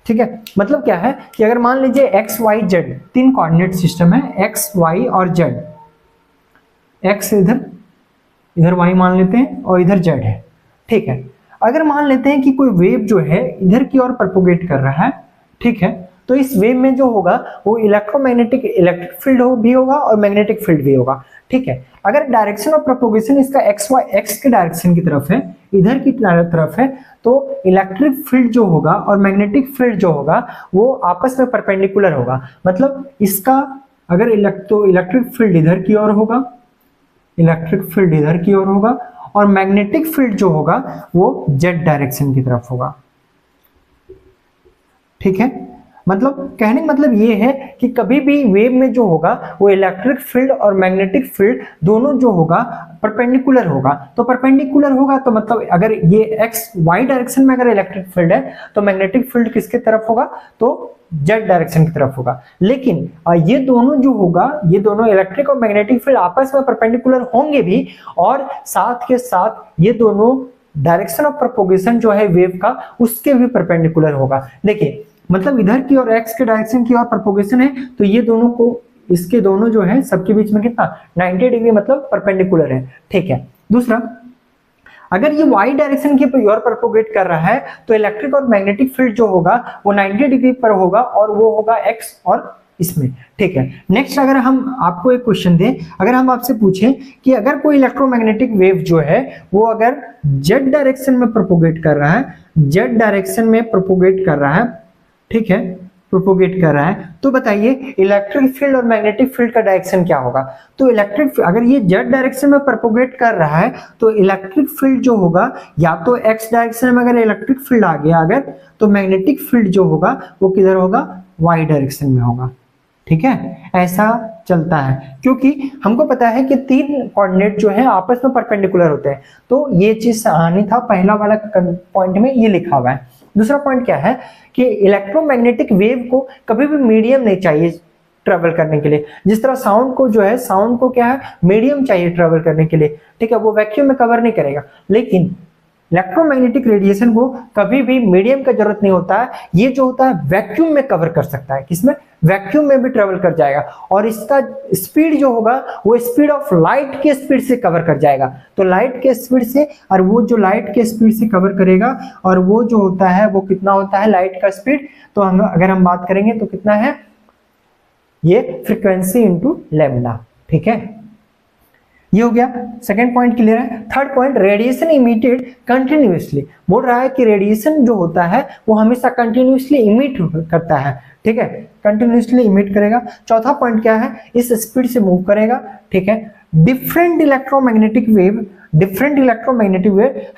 ठीक है, मतलब क्या है कि अगर मान लीजिए एक्स वाई जेड तीन कोऑर्डिनेट सिस्टम है, एक्स वाई और जेड, एक्स इधर वाई मान लेते हैं और इधर जेड है। ठीक है, अगर मान लेते हैं कि कोई वेव जो है इधर की ओर प्रोपोगेट कर रहा है, ठीक है, तो इस वेव में जो होगा वो इलेक्ट्रिक फील्ड भी होगा और मैग्नेटिक फील्ड भी होगा। ठीक है, अगर डायरेक्शन ऑफ प्रोपोगेशन इसका एक्स के डायरेक्शन की तरफ है, इधर की तरफ है, तो इलेक्ट्रिक फील्ड जो होगा और मैग्नेटिक फील्ड जो होगा वो आपस में परपेंडिकुलर होगा। मतलब इसका अगर इलेक्ट्रिक फील्ड इधर की ओर होगा, इलेक्ट्रिक फील्ड इधर की ओर होगा, और मैग्नेटिक फील्ड जो होगा वो जेड डायरेक्शन की तरफ होगा। ठीक है, मतलब कहने का मतलब ये है कि कभी भी वेव में जो होगा वो इलेक्ट्रिक फील्ड और मैग्नेटिक फील्ड दोनों जो होगा परपेंडिकुलर होगा। तो परपेंडिकुलर होगा तो मतलब अगर ये एक्स वाई डायरेक्शन में अगर इलेक्ट्रिक फील्ड है तो मैग्नेटिक फील्ड किसके तरफ होगा, तो जेड डायरेक्शन की तरफ होगा। लेकिन ये दोनों जो होगा, ये दोनों इलेक्ट्रिक और मैग्नेटिक फील्ड आपस में परपेंडिकुलर होंगे भी, और साथ के साथ ये दोनों डायरेक्शन ऑफ प्रोपोगेशन जो है वेव का उसके भी परपेंडिकुलर होगा। देखिए, मतलब इधर की और एक्स के डायरेक्शन की और प्रोपोगेशन है, तो ये दोनों को, इसके दोनों जो है सबके बीच में कितना 90 डिग्री मतलब परपेंडिकुलर है। ठीक है, दूसरा अगर ये वाई डायरेक्शन की ओर प्रोपोगेट कर रहा है तो इलेक्ट्रिक और मैग्नेटिक फील्ड जो होगा वो 90 डिग्री पर होगा और वो होगा एक्स और इसमें। ठीक है, नेक्स्ट अगर हम आपको एक क्वेश्चन दें, अगर हम आपसे पूछें कि अगर कोई इलेक्ट्रोमैग्नेटिक वेव जो है वो अगर जेड डायरेक्शन में प्रोपोगेट कर रहा है, जेड डायरेक्शन में प्रोपोगेट कर रहा है, ठीक है, प्रोपोगेट कर रहा है। तो बताइए इलेक्ट्रिक फील्ड और मैग्नेटिक फील्ड का डायरेक्शन क्या होगा। तो इलेक्ट्रिक अगर ये जेड डायरेक्शन में प्रोपोगेट कर रहा है तो इलेक्ट्रिक फील्ड जो होगा या तो एक्स डायरेक्शन में, अगर इलेक्ट्रिक फील्ड आ गया अगर, तो मैग्नेटिक फील्ड जो होगा वो किधर होगा, वाई डायरेक्शन में होगा। ठीक है, ऐसा चलता है क्योंकि हमको पता है कि तीन कोऑर्डिनेट जो है आपस में परपेंडिकुलर होते हैं। तो ये चीज आनी था, पहला वाला पॉइंट में ये लिखा हुआ है। दूसरा पॉइंट क्या है कि इलेक्ट्रोमैग्नेटिक वेव को कभी भी मीडियम नहीं चाहिए ट्रेवल करने के लिए। जिस तरह साउंड को जो है, साउंड को क्या है, मीडियम चाहिए ट्रेवल करने के लिए। ठीक है, वो वैक्यूम में कवर नहीं करेगा। लेकिन इलेक्ट्रोमैग्नेटिक रेडिएशन को कभी भी मीडियम का जरूरत नहीं होता है। ये जो होता है वैक्यूम में कवर कर सकता है। किसमें, वैक्यूम में भी ट्रेवल कर जाएगा और इसका स्पीड जो होगा वो स्पीड ऑफ लाइट के स्पीड से कवर कर जाएगा। तो लाइट के स्पीड से, और वो जो लाइट के स्पीड से कवर करेगा, और वो जो होता है वो कितना होता है लाइट का स्पीड, तो हम अगर हम बात करेंगे तो कितना है, ये फ्रीक्वेंसी इंटू लैम्डा। ठीक है, ये हो गया, सेकेंड पॉइंट क्लियर है। Third point, radiation emitted continuously. बोल रहा है कि रेडिएशन जो होता है वो हमेशा कंटिन्यूअसली इमिट करता है। ठीक है, कंटिन्यूअसली इमिट करेगा। चौथा पॉइंट क्या है, इस स्पीड से मूव करेगा। ठीक है, different electromagnetic wave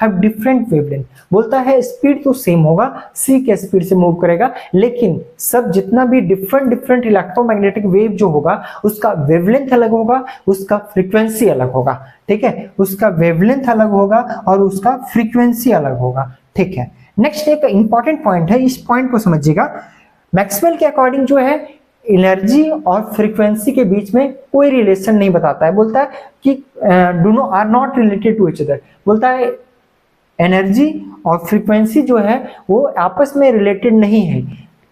have different wavelength. बोलता है स्पीड तो सेम होगा, सी के स्पीड से मूव करेगा, लेकिन सब जितना भी डिफरेंट इलेक्ट्रोमैग्नेटिक वेव जो होगा उसका वेवलेंथ अलग होगा, उसका फ्रीक्वेंसी अलग होगा। ठीक है, उसका वेवलेंथ अलग होगा और उसका फ्रीक्वेंसी अलग होगा। ठीक है, नेक्स्ट एक इंपॉर्टेंट पॉइंट है, इस पॉइंट को समझिएगा। मैक्सवेल के अकॉर्डिंग जो है एनर्जी और फ्रीक्वेंसी के बीच में कोई रिलेशन नहीं बताता है। बोलता है कि are not related to each other. बोलता है एनर्जी और फ्रीक्वेंसी जो है वो आपस में रिलेटेड नहीं है।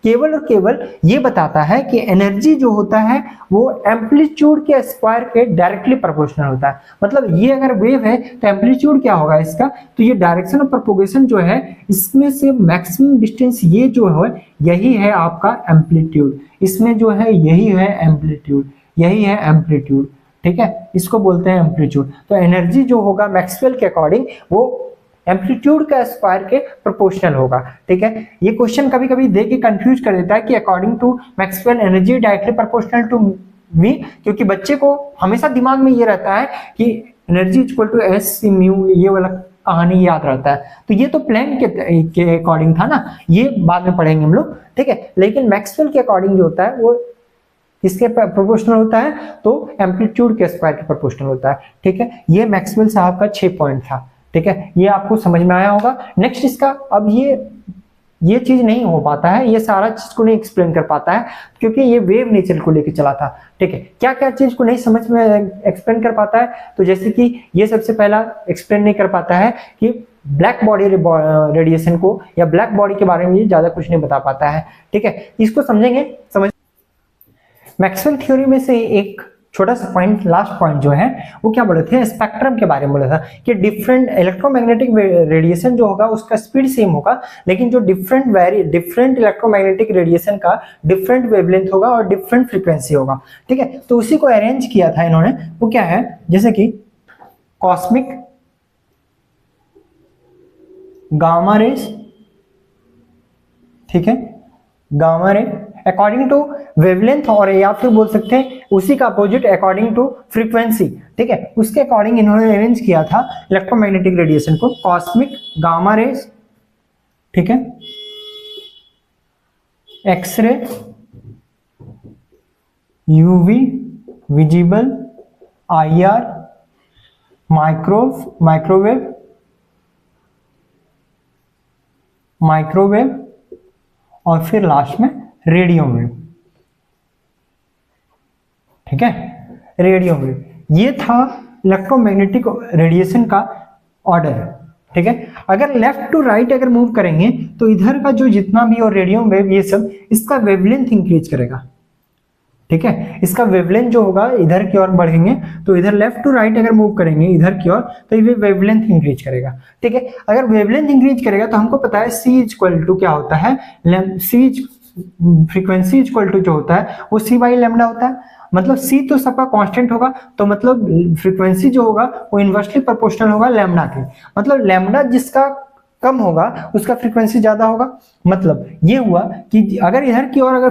केवल और केवल ये बताता है कि एनर्जी जो होता है वो एम्पलीट्यूड के स्क्वायर के डायरेक्टली प्रोपोर्शनल होता है। मतलब ये अगर वेव है तो एम्पलीट्यूड क्या होगा इसका, तो ये डायरेक्शन ऑफ प्रोपोगेशन जो है इसमें से मैक्सिमम डिस्टेंस ये जो है यही है आपका एम्पलीट्यूड। इसमें जो है यही है एम्पलीट्यूड, यही है एम्पलीट्यूड। ठीक है, इसको बोलते हैं एम्पलीट्यूड। तो एनर्जी जो होगा मैक्सवेल के अकॉर्डिंग वो एम्पलीट्यूड का स्क्वायर के प्रोपोर्शनल होगा। ठीक है, ये क्वेश्चन कभी कभी दे के कंफ्यूज कर देता है कि according to Maxwell energy directly proportional to V, क्योंकि बच्चे को हमेशा दिमाग में ये रहता है कि energy equal to S C mu, ये वाला कहानी याद रहता है। तो ये तो प्लैंक के अकॉर्डिंग था ना, ये बाद में पढ़ेंगे हम लोग। ठीक है, लेकिन मैक्सवेल के अकॉर्डिंग जो होता है वो किसके प्रोपोर्शनल होता है, तो एम्पलीट्यूड के स्क्वायर के प्रोपोर्शनल होता है। ठीक है, ये मैक्सवेल साहब का 6 पॉइंट था। ठीक है, ये आपको समझ में आया होगा। नेक्स्ट इसका, अब ये चीज नहीं हो पाता है, ये सारा चीज को नहीं एक्सप्लेन कर पाता है क्योंकि ये वेव नेचर को लेकर चला था। ठीक है, क्या क्या चीज को नहीं समझ में एक्सप्लेन कर पाता है, तो जैसे कि ये सबसे पहला एक्सप्लेन नहीं कर पाता है कि ब्लैक बॉडी रेडिएशन को या ब्लैक बॉडी के बारे में ये ज्यादा कुछ नहीं बता पाता है। ठीक है, इसको समझेंगे। मैक्सवेल थ्योरी में से एक छोटा सा पॉइंट, लास्ट पॉइंट जो है वो क्या बोले थे, स्पेक्ट्रम के बारे में बोला था कि डिफरेंट इलेक्ट्रोमैग्नेटिक रेडिएशन जो होगा उसका स्पीड सेम होगा, लेकिन जो डिफरेंट इलेक्ट्रोमैग्नेटिक रेडिएशन का डिफरेंट वेवलेंथ होगा और डिफरेंट फ्रीक्वेंसी होगा। ठीक है, तो उसी को अरेंज किया था इन्होंने। वो क्या है, जैसे कि कॉस्मिक गामा रेज। ठीक है, gamma ray according to wavelength, और या फिर बोल सकते हैं उसी का अपोजिट अकॉर्डिंग टू फ्रीक्वेंसी। ठीक है, उसके अकॉर्डिंग इन्होंने अरेंज किया था इलेक्ट्रोमैग्नेटिक रेडिएशन को, कॉस्मिक गामा रेज, ठीक है, X ray, UV, visible, IR, microwave और फिर लास्ट में रेडियो वेव। ठीक है, रेडियो वेव ये था इलेक्ट्रोमैग्नेटिक रेडिएशन का ऑर्डर। ठीक है, अगर लेफ्ट टू राइट अगर मूव करेंगे तो इधर का जो जितना भी और रेडियो वेव ये सब, इसका वेवलेंथ इंक्रीज करेगा। ठीक है, इसका वेवलेंथ जो होगा इधर की ओर बढ़ेंगे तो इधर लेफ्ट टू राइट अगर मूव करेंगे इधर की ओर तो ये वेवलेंथ इंक्रीज करेगा। ठीक है, अगर वेवलेंथ इंक्रीज करेगा तो हमको पता है सी इक्वल टू क्या होता है, सी फ्रीक्वेंसी इक्वल टू जो होता है वो सी बाई लैम्डा होता है। मतलब सी तो सबका कांस्टेंट होगा, तो मतलब फ्रीक्वेंसी जो होगा वो इनवर्सली प्रोपोर्शनल होगा लैम्डा के। मतलब लैम्डा जिसका कम होगा उसका फ्रीक्वेंसी ज्यादा होगा। मतलब ये हुआ कि अगर इधर की ओर अगर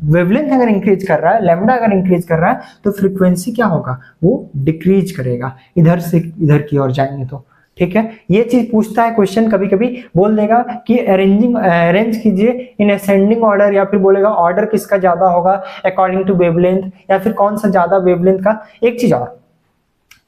वेवलेंथ अगर इंक्रीज कर रहा है, लैम्डा अगर इंक्रीज कर रहा है, तो फ्रीक्वेंसी क्या होगा, वो डिक्रीज करेगा इधर से इधर की ओर जाएंगे तो। ठीक है, ये चीज पूछता है क्वेश्चन, कभी कभी बोल देगा कि अरेंज कीजिए इन असेंडिंग ऑर्डर, या फिर बोलेगा ऑर्डर किसका ज्यादा होगा अकॉर्डिंग टू वेवलेंथ, या फिर कौन सा ज्यादा वेवलेंथ का। एक चीज और,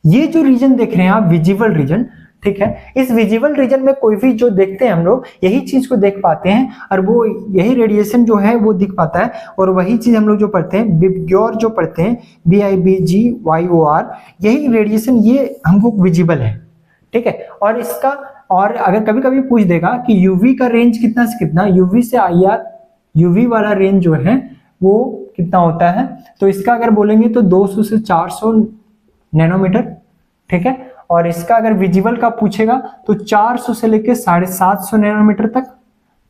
ये जो रीजन देख रहे हैं आप, विजिबल रीजन, ठीक है, इस विजिबल रीजन में कोई भी जो देखते हैं हम लोग यही चीज को देख पाते हैं, और वो यही रेडिएशन जो है वो दिख पाता है, और वही चीज हम लोग जो पढ़ते हैं विबग्योर जो पढ़ते हैं, BIBGYOR, यही रेडिएशन ये हमको विजिबल है। ठीक है, और इसका, और अगर कभी कभी पूछ देगा कि यूवी का रेंज कितना से कितना, यूवी से IR, यूवी वाला रेंज जो है वो कितना होता है, तो इसका अगर बोलेंगे तो 200 से 400 नैनोमीटर। ठीक है, और इसका अगर विजिबल का पूछेगा तो 400 से लेके 750 नैनोमीटर तक।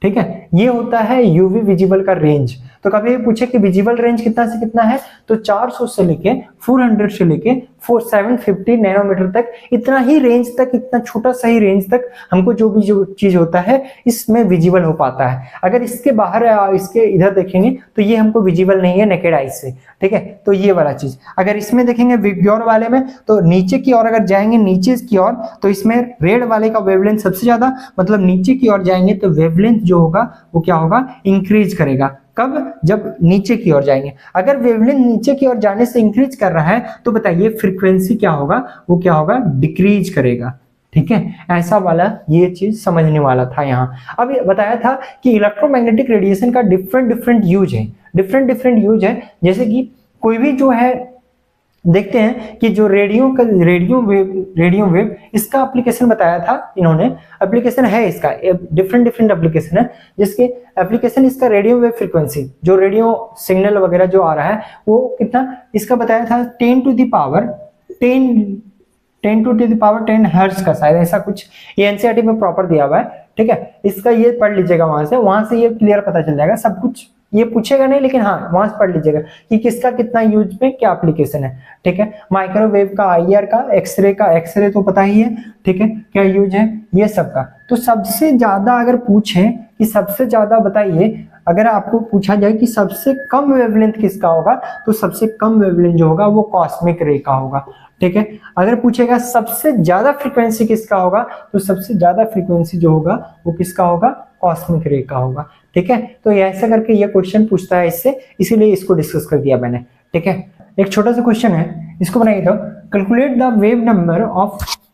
ठीक है, ये होता है यूवी विजिबल का रेंज। तो कभी पूछे कि विजिबल रेंज कितना से कितना है, तो 400 से लेके 400 से लेके 750 नैनोमीटर तक, इतना ही रेंज तक, इतना छोटा सा ही रेंज तक हमको जो भी जो चीज होता है इसमें विजिबल हो पाता है। अगर इसके बाहर इसके इधर देखेंगे तो ये हमको विजिबल नहीं है नेकेड आई से। ठीक है, तो ये वाला चीज अगर इसमें देखेंगे विबग्योर वाले में, तो नीचे की ओर अगर जाएंगे नीचे की ओर, तो इसमें रेड वाले का वेवलेंथ सबसे ज्यादा, मतलब नीचे की ओर जाएंगे तो वेवलेंथ जो होगा वो क्या होगा, इंक्रीज करेगा। कब, जब नीचे की ओर जाएंगे। अगर वेवलेंथ नीचे की ओर जाने से इंक्रीज कर रहा है तो बताइए फ्रीक्वेंसी क्या होगा, वो क्या होगा, डिक्रीज करेगा। ठीक है, ऐसा वाला ये चीज समझने वाला था यहाँ। अब बताया था कि इलेक्ट्रोमैग्नेटिक रेडिएशन का डिफरेंट यूज है, डिफरेंट यूज है। जैसे कि कोई भी जो है देखते हैं कि जो रेडियो वेव इसका एप्लीकेशन बताया था इन्होंने, एप्लीकेशन है इसका, डिफरेंट एप्लीकेशन है, जिसके एप्लीकेशन इसका रेडियो वेव फ्रीक्वेंसी, जो रेडियो सिग्नल वगैरह जो आ रहा है वो कितना, इसका बताया था 10 टू द पावर 10 हर्ट्ज का, शायद ऐसा कुछ, ये एनसीईआरटी में प्रॉपर दिया हुआ है। ठीक है, इसका ये पढ़ लीजिएगा, वहां से ये क्लियर पता चल जाएगा सब कुछ। ये पूछेगा नहीं, लेकिन हाँ वहां से पढ़ लीजिएगा कि किसका कितना यूज में क्या एप्लीकेशन है। ठीक है, माइक्रोवेव का, IR का, एक्सरे तो पता ही है। ठीक है, क्या यूज है ये सब का। तो सबसे ज्यादा अगर पूछे कि सबसे ज्यादा बताइए, अगर आपको पूछा जाए कि सबसे कम वेवलेंथ किसका होगा, तो सबसे कम वेवलेंथ जो होगा वो कॉस्मिक रे का होगा। ठीक है, अगर पूछेगा सबसे ज्यादा फ्रीक्वेंसी किसका होगा, तो सबसे ज्यादा फ्रीक्वेंसी जो होगा वो किसका होगा, कॉस्मिक रे का होगा। ठीक है, तो ऐसा करके ये क्वेश्चन पूछता है इससे, इसीलिए इसको डिस्कस कर दिया मैंने। ठीक है, एक छोटा सा क्वेश्चन है, इसको बनाइए तो, calculate the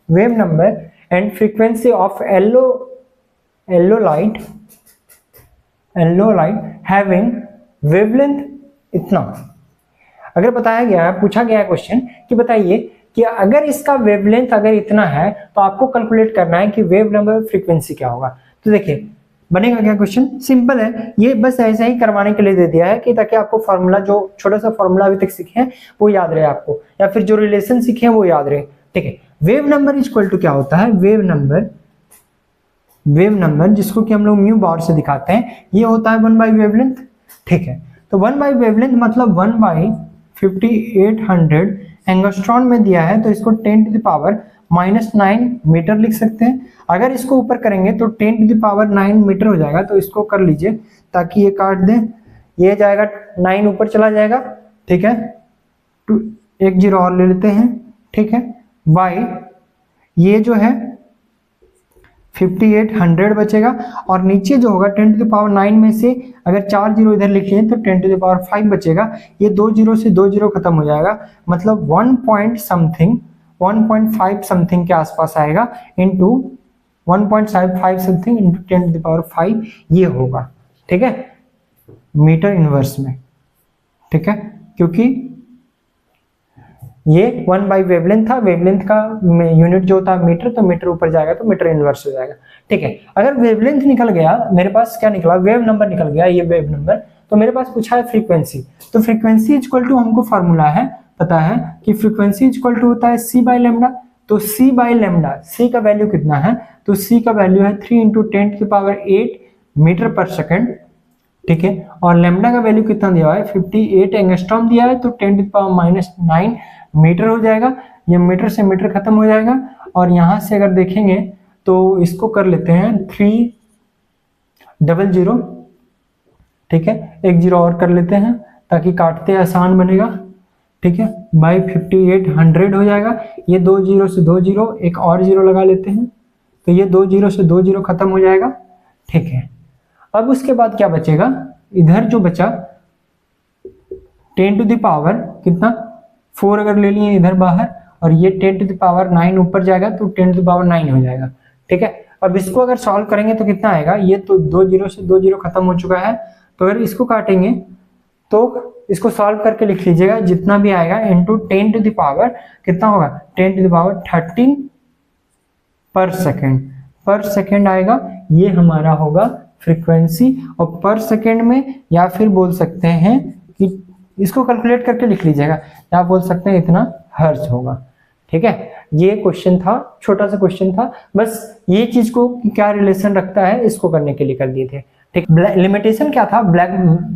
wave number and frequency of yellow light having wavelength इतना। अगर बताया गया है, पूछा गया है क्वेश्चन कि बताइए कि अगर इसका वेवलेंथ अगर इतना है तो आपको कैलकुलेट करना है कि वेव नंबर फ्रीक्वेंसी क्या होगा। तो देखिए बनेगा क्या क्वेश्चन, सिंपल है, ये बस ऐसा ही करवाने के लिए दे दिया है कि ताकि आपको फॉर्मूला, जो छोटा सा फॉर्मूला अभी तक सीखे हैं वो याद रहे आपको, या फिर जो रिलेशन सीखे हैं वो याद रहे। ठीक है, वेव नंबर इक्वल टू क्या होता है, वेव नंबर जिसको कि हम लोग म्यू बार से दिखाते हैं, ये होता है 1 बाई वेवलेंथ। ठीक है, तो 1 बाई वेवलेंथ मतलब 1 बाई 5800 एंगस्ट्रॉन में दिया है, तो इसको 10 टू द पावर -9 मीटर लिख सकते हैं। अगर इसको ऊपर करेंगे तो 10 टू द पावर 9 मीटर हो जाएगा, तो इसको कर लीजिए ताकि ये काट दें, ये जाएगा 9 ऊपर चला जाएगा। ठीक है, 1 0 और ले लेते हैं। ठीक है, बाई ये जो है 5800 बचेगा, और नीचे जो होगा 10 टू द पावर 9 में से अगर 4 0 इधर लिखिए तो 10 टू द पावर 5 बचेगा। ये 2 0 से 2 0 खत्म हो जाएगा, मतलब 1.5 समथिंग के आसपास आएगा, into 1.5 something into 10 to the power 5 ये होगा। ठीक है, मीटर इनवर्स में। ठीक है, क्योंकि ये 1 बाई वेवलेंथ था, वेवलेंथ का यूनिट जो होता है मीटर, तो मीटर ऊपर जाएगा तो मीटर इनवर्स हो जाएगा। ठीक है, अगर वेवलेंथ निकल गया, मेरे पास क्या निकला, वेव नंबर निकल गया, ये वेव नंबर, तो मेरे पास पूछा है फ्रीक्वेंसी, तो फ्रीक्वेंसी इक्वल टू हमको फॉर्मूला है पता है कि फ्रीक्वेंसी इक्वल टू होता है c बाई लेमडा। तो c बाई लेमडा, c का वैल्यू कितना है, तो c का वैल्यू है 3 into 10 to the power 8 metre per second. ठीक है, और लेमडा का वैल्यू कितना दिया हुआ है, 58 एंगस्ट्रॉम दिया है, तो 10 टू द पावर -9 मीटर हो जाएगा। ये मीटर से मीटर खत्म हो जाएगा, और यहाँ से अगर देखेंगे तो इसको कर लेते हैं 300, ठीक है, एक जीरो और कर लेते हैं ताकि काटते आसान बनेगा, ठीक है, बाई 5800 हो जाएगा। ये 2 जीरो से 2 जीरो, एक और जीरो लगा लेते हैं, तो ये 2 जीरो से 2 जीरो खत्म हो जाएगा, ठीक है। अब उसके बाद क्या बचेगा, इधर जो बचा 10 टू द पावर कितना 4 अगर ले लिए इधर बाहर, और ये 10 टू द पावर 9 ऊपर जाएगा तो 10 टू द पावर 9 हो जाएगा, ठीक है। अब इसको अगर सॉल्व करेंगे तो कितना आएगा, ये तो 2 जीरो से 2 जीरो खत्म हो चुका है, तो अगर इसको काटेंगे तो इसको सॉल्व करके लिख लीजिएगा, जितना भी आएगा इनटू 10 टू द पावर कितना होगा, 10 टू द पावर 13 पर सेकेंड आएगा। ये हमारा होगा फ्रीक्वेंसी, और पर सेकेंड में या फिर बोल सकते हैं कि इसको कैलकुलेट करके लिख लीजिएगा, या आप बोल सकते हैं इतना हर्ट्ज होगा, ठीक है। ये क्वेश्चन था, छोटा सा क्वेश्चन था, बस ये चीज को क्या रिलेशन रखता है इसको करने के लिए कर दिए थे, ठीक। लिमिटेशन क्या था,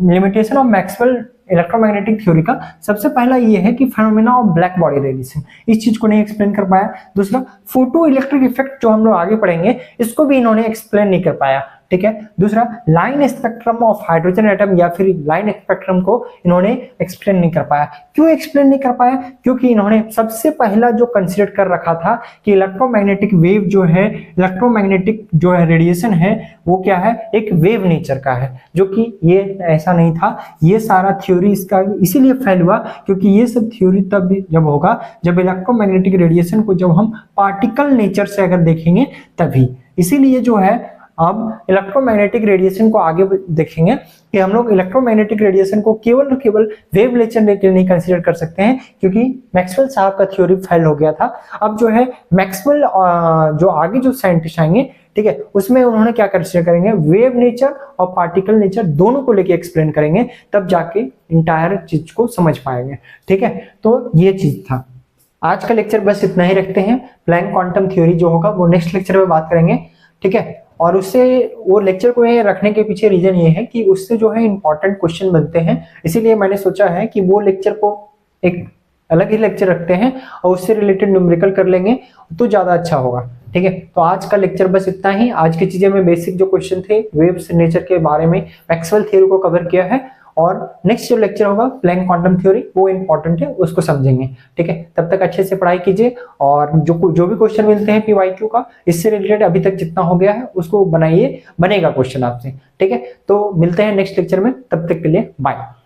limitation of Maxwell electromagnetic theory का सबसे पहला ये है कि phenomena of black body radiation, इस चीज को नहीं एक्सप्लेन कर पाया। दूसरा, फोटो इलेक्ट्रिक इफेक्ट जो हम लोग आगे पढ़ेंगे इसको भी इन्होंने एक्सप्लेन नहीं कर पाया, ठीक है। दूसरा, line spectrum of hydrogen atom या फिर लाइन स्पेक्ट्रम को इन्होंने एक्सप्लेन नहीं कर पाया। क्यों एक्सप्लेन नहीं कर पाया, क्योंकि इन्होंने सबसे पहला जो कंसीडर कर रखा था कि इलेक्ट्रोमैग्नेटिक वेव जो है, इलेक्ट्रोमैग्नेटिक जो है रेडिएशन है वो क्या है, एक वेव नेचर का है, जो कि ये ऐसा नहीं था। ये सारा थ्योरी इसका इसीलिए फेल हुआ क्योंकि ये सब थ्योरी तब जब होगा जब इलेक्ट्रोमैग्नेटिक रेडिएशन को जब हम पार्टिकल नेचर से अगर देखेंगे तभी। इसीलिए जो है अब इलेक्ट्रोमैग्नेटिक रेडिएशन को आगे देखेंगे कि हम लोग इलेक्ट्रोमैग्नेटिक रेडिएशन को केवल वेव नेचर नहीं कंसीडर कर सकते हैं, क्योंकि मैक्सवेल साहब का थ्योरी फेल हो गया था। अब जो है मैक्सवेल जो आगे जो साइंटिस्ट आएंगे, ठीक है, उसमें उन्होंने क्या कंसीडर करेंगे, वेव नेचर और पार्टिकल नेचर दोनों को लेके एक्सप्लेन करेंगे, तब जाके इंटायर चीज को समझ पाएंगे, ठीक है। तो ये चीज था। आज का लेक्चर बस इतना ही रखते हैं। प्लैंक क्वांटम थ्योरी जो होगा वो नेक्स्ट लेक्चर में बात करेंगे, ठीक है। और उससे वो लेक्चर को रखने के पीछे रीजन ये है कि उससे जो है इंपॉर्टेंट क्वेश्चन बनते हैं, इसीलिए मैंने सोचा है कि वो लेक्चर को एक अलग ही लेक्चर रखते हैं और उससे रिलेटेड न्यूमेरिकल कर लेंगे तो ज्यादा अच्छा होगा, ठीक है। तो आज का लेक्चर बस इतना ही। आज की चीजें में बेसिक जो क्वेश्चन थे वेव्स नेचर के बारे में मैक्सवेल थ्योरी को कवर किया है, और नेक्स्ट जो लेक्चर होगा प्लैंक क्वांटम थ्योरी वो इंपॉर्टेंट है, उसको समझेंगे, ठीक है। तब तक अच्छे से पढ़ाई कीजिए, और जो भी क्वेश्चन मिलते हैं PYQ का इससे रिलेटेड अभी तक जितना हो गया है उसको बनाइए, बनेगा क्वेश्चन आपसे, ठीक है। तो मिलते हैं नेक्स्ट लेक्चर में, तब तक के लिए बाय।